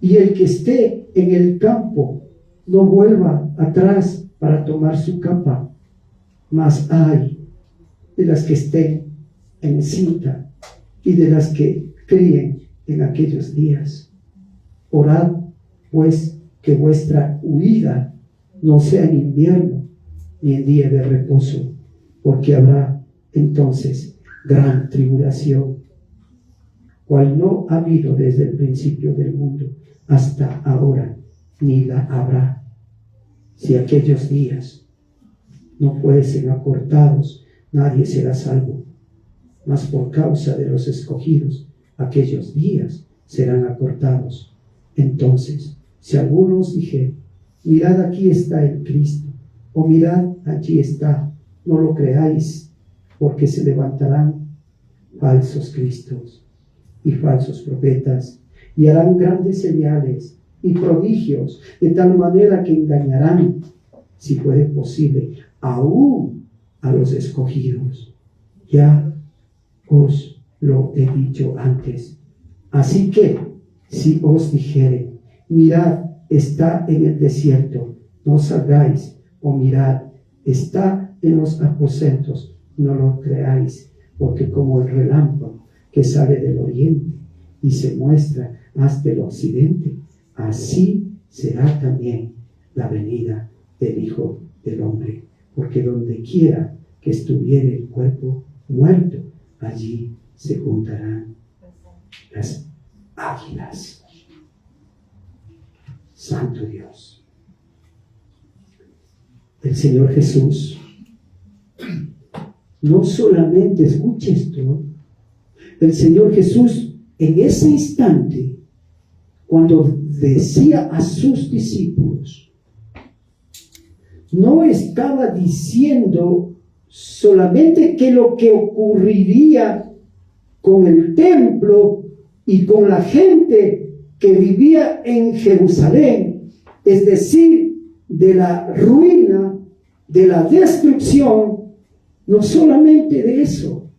Y el que esté en el campo no vuelva atrás para tomar su capa. Mas ay de las que estén en cinta y de las que críen en aquellos días. Orad pues que vuestra huida no sea en invierno ni en día de reposo, porque habrá entonces gran tribulación, cual no ha habido desde el principio del mundo hasta ahora, ni la habrá. Si aquellos días no fuesen acortados, nadie será salvo, mas por causa de los escogidos, aquellos días serán acortados. Entonces, si alguno os dijere, mirad, aquí está el Cristo, o mirad, allí está, no lo creáis, porque se levantarán falsos cristos y falsos profetas, y harán grandes señales y prodigios, de tal manera que engañarán, si fuere posible, aún a los escogidos. Ya os lo he dicho antes. Así que, si os dijere, mirad, está en el desierto, no salgáis, o mirad, está en los aposentos, no lo creáis, porque como el relámpago que sale del oriente y se muestra hasta el occidente, así será también la venida del Hijo del Hombre. Porque donde quiera que estuviere el cuerpo muerto, allí se juntarán las águilas. Santo Dios. El Señor Jesús no solamente, escuche esto, el Señor Jesús en ese instante, cuando decía a sus discípulos, no estaba diciendo solamente que lo que ocurriría con el templo y con la gente que vivía en Jerusalén, es decir, de la ruina, de la destrucción, no solamente de eso,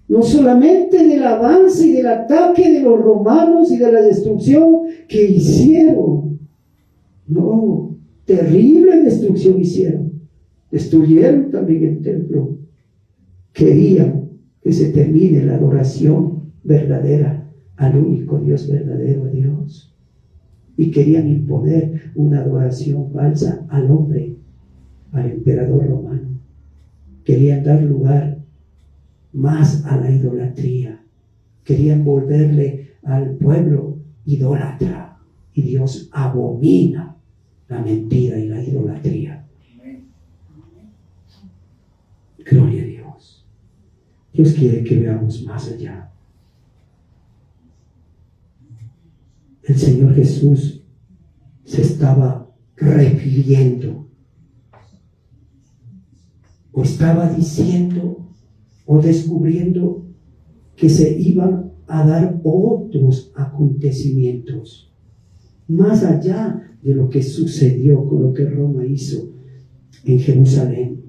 no solamente del avance y del ataque de los romanos y de la destrucción que hicieron, no, terrible destrucción hicieron, destruyeron también el templo, querían que se termine la adoración verdadera al único Dios verdadero, a Dios, y querían imponer una adoración falsa al hombre, al emperador romano. Querían dar lugar más a la idolatría, querían volverle al pueblo idólatra, y Dios abomina la mentira y la idolatría. Gloria a Dios. Dios quiere que veamos más allá. El Señor Jesús se estaba refiriendo, o estaba diciendo, o descubriendo que se iban a dar otros acontecimientos, más allá de lo que sucedió con lo que Roma hizo en Jerusalén.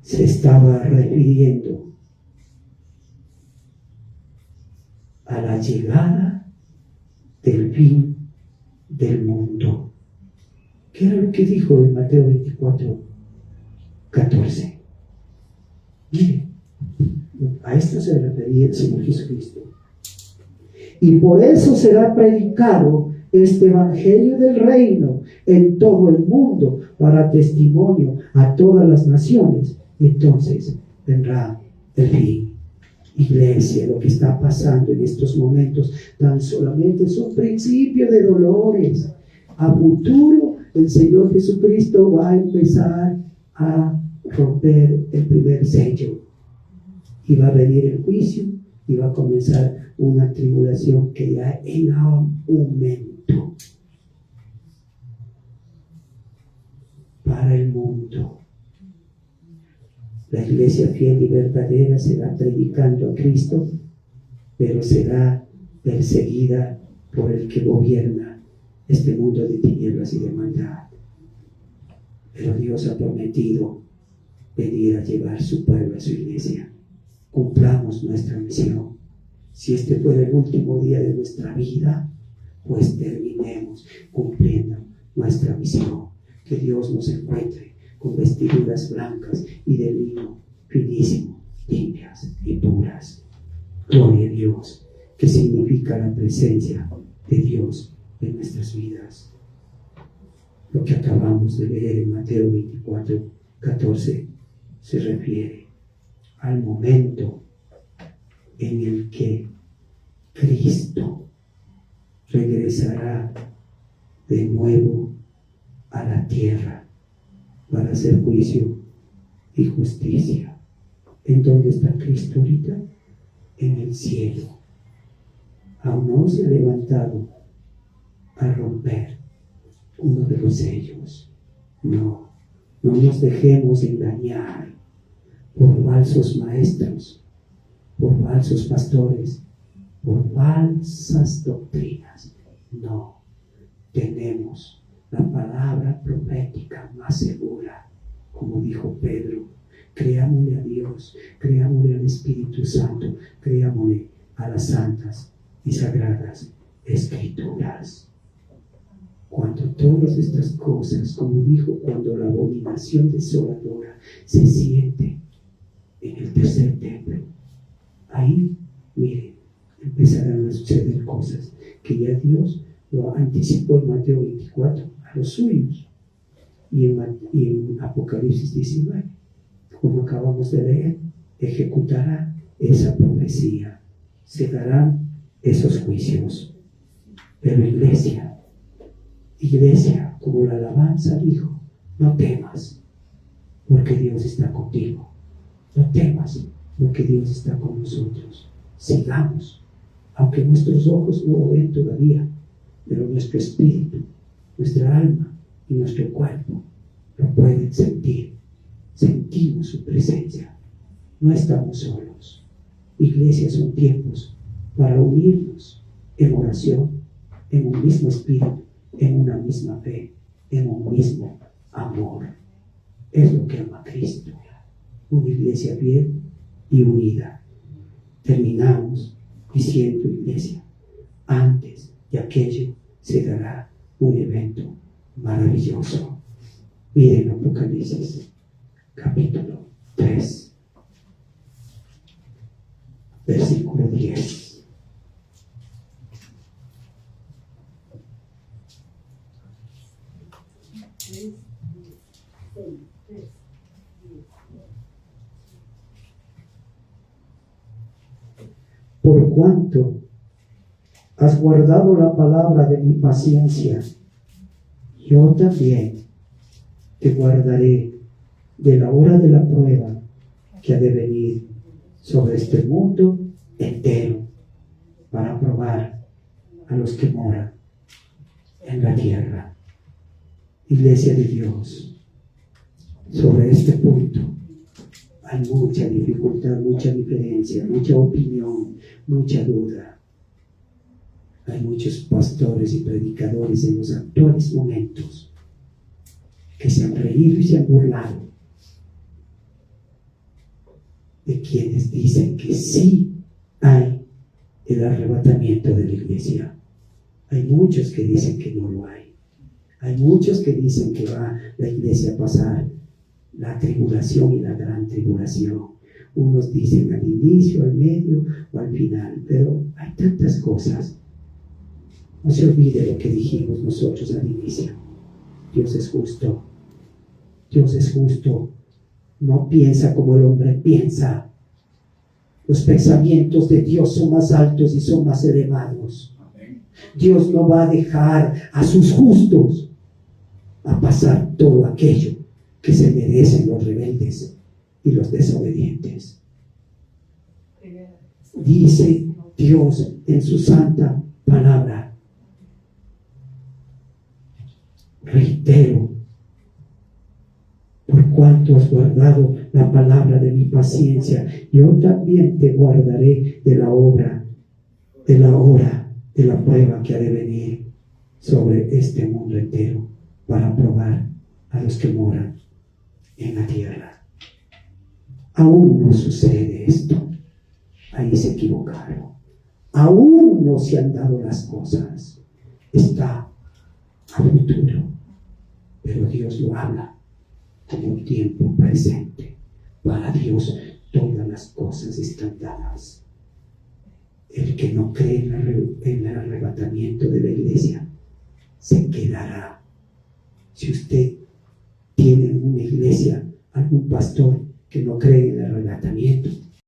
Se estaba refiriendo a la llegada del fin del mundo. ¿Qué era lo que dijo en Mateo 24:14? Mire, a esto se refería el Señor Jesucristo. Y por eso será predicado este evangelio del reino en todo el mundo para testimonio a todas las naciones. Entonces vendrá el fin. Iglesia, lo que está pasando en estos momentos tan solamente es un principio de dolores. A futuro el Señor Jesucristo va a empezar a romper el primer sello, y va a venir el juicio, y va a comenzar una tribulación que ya en aumento para el mundo. La iglesia fiel y verdadera será predicando a Cristo, pero será perseguida por el que gobierna este mundo de tinieblas y de maldad. Pero Dios ha prometido venir a llevar su pueblo a su iglesia. Cumplamos nuestra misión. Si este fuera el último día de nuestra vida, pues terminemos cumpliendo nuestra misión. Que Dios nos encuentre con vestiduras blancas y de lino finísimo, limpias y puras. Gloria a Dios, que significa la presencia de Dios en nuestras vidas. Lo que acabamos de leer en Mateo 24, 14 se refiere al momento en el que Cristo regresará de nuevo a la tierra para hacer juicio y justicia. ¿En dónde está Cristo ahorita? En el cielo. Aún no se ha levantado a romper uno de los sellos. No nos dejemos engañar por falsos maestros, por falsos pastores, por falsas doctrinas. No, tenemos la palabra profética más segura, como dijo Pedro. Creámosle a Dios, creámosle al Espíritu Santo, creámosle a las santas y sagradas Escrituras. Cuando todas estas cosas, como dijo, cuando la abominación desoladora se siente en el tercer templo, ahí, miren, empezarán a suceder cosas que ya Dios lo anticipó en Mateo 24 a los suyos y en Apocalipsis 19, como acabamos de leer, ejecutará esa profecía, se darán esos juicios. Pero iglesia, como la alabanza dijo, no temas, porque Dios está contigo. No temas, porque Dios está con nosotros. Sigamos, aunque nuestros ojos no lo ven todavía, pero nuestro espíritu, nuestra alma y nuestro cuerpo lo pueden sentir. Sentimos su presencia. No estamos solos. Iglesia, son tiempos para unirnos en oración, en un mismo espíritu, en una misma fe, en un mismo amor. Es lo que ama Cristo. Una iglesia bien y unida. Terminamos diciendo, iglesia, antes de aquello se dará un evento maravilloso. Miren Apocalipsis capítulo 3, versículo 10. Por cuanto has guardado la palabra de mi paciencia, yo también te guardaré de la hora de la prueba que ha de venir sobre este mundo entero, para probar a los que moran en la tierra. Iglesia de Dios, sobre este punto hay mucha dificultad, mucha diferencia, mucha opinión, mucha duda. Hay muchos pastores y predicadores en los actuales momentos que se han reído y se han burlado de quienes dicen que sí hay el arrebatamiento de la iglesia. Hay muchos que dicen que no lo hay. Hay muchos que dicen que va la iglesia a pasar la tribulación y la gran tribulación. Unos dicen al inicio, al medio o al final, pero hay tantas cosas. No se olvide lo que dijimos nosotros al inicio. Dios es justo. Dios es justo. No piensa como el hombre piensa. Los pensamientos de Dios son más altos y son más elevados. Dios no va a dejar a sus justos a pasar todo aquello que se merecen los rebeldes y los desobedientes. Dice Dios en su santa palabra, reitero, por cuanto has guardado la palabra de mi paciencia, yo también te guardaré de la hora de la prueba que ha de venir sobre este mundo entero, para probar a los que moran en la tierra. Aún no sucede esto. Ahí se equivocaron. Aún no se han dado las cosas. Está a futuro. Pero Dios lo habla como un tiempo presente. Para Dios todas las cosas están dadas. El que no cree en el arrebatamiento de la iglesia se quedará Si usted tiene alguna iglesia, algún pastor que no cree en el arrebatamiento,